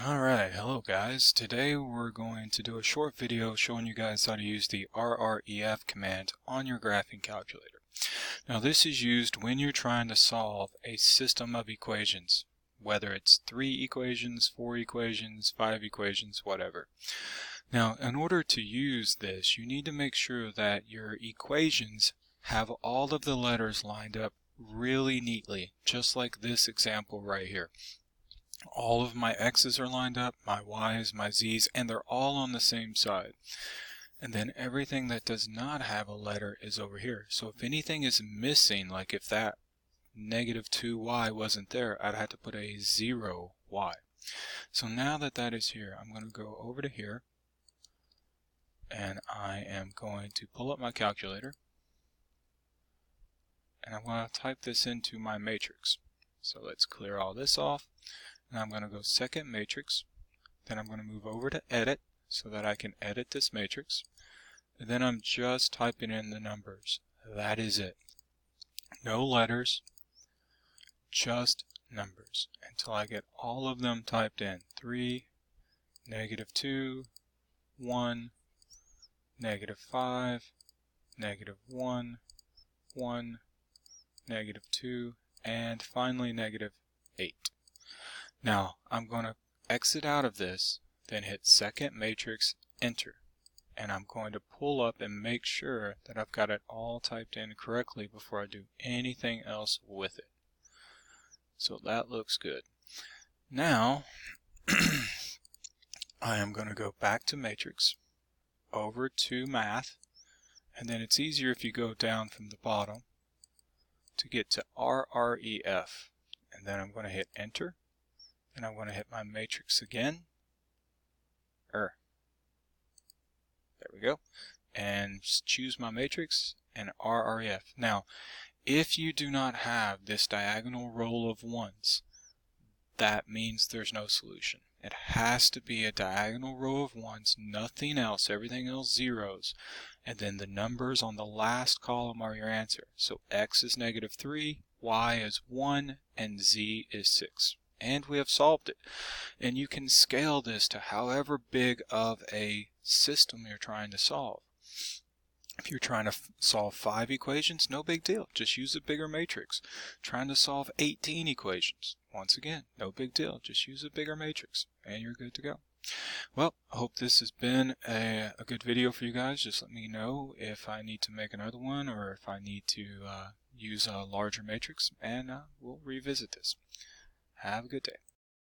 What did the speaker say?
Alright, hello guys. Today we're going to do a short video showing you guys how to use the rref command on your graphing calculator. Now this is used when you're trying to solve a system of equations, whether it's 3 equations, 4 equations, 5 equations, whatever. Now in order to use this, you need to make sure that your equations have all of the letters lined up really neatly, just like this example right here. All of my x's are lined up, my y's, my z's, and they're all on the same side. And then everything that does not have a letter is over here. So if anything is missing, like if that -2y wasn't there, I'd have to put a 0y. So now that that is here, I'm going to go over to here, and I am going to pull up my calculator, and I'm going to type this into my matrix. So let's clear all this off. And I'm going to go second matrix, then I'm going to move over to edit so that I can edit this matrix, and then I'm just typing in the numbers. That is it. No letters, just numbers until I get all of them typed in. 3, -2, 1, -5, -1, 1, -2, and finally -8. Now I'm going to exit out of this, then hit second matrix, enter, and I'm going to pull up and make sure that I've got it all typed in correctly before I do anything else with it. So that looks good. Now I am going to go back to matrix, over to math, and then it's easier if you go down from the bottom to get to rref, and then I'm going to hit enter. And I'm going to hit my matrix again. There we go. And choose my matrix and rref. Now, if you do not have this diagonal row of ones, that means there's no solution. It has to be a diagonal row of ones, nothing else, everything else zeros. And then the numbers on the last column are your answer. So x is -3, y is 1, and z is 6. And we have solved it. And you can scale this to however big of a system you're trying to solve. If you're trying to solve 5 equations, no big deal. Just use a bigger matrix. Trying to solve 18 equations, once again, no big deal. Just use a bigger matrix and you're good to go. Well, I hope this has been a good video for you guys. Just let me know if I need to make another one or if I need to use a larger matrix, and we'll revisit this. Have a good day.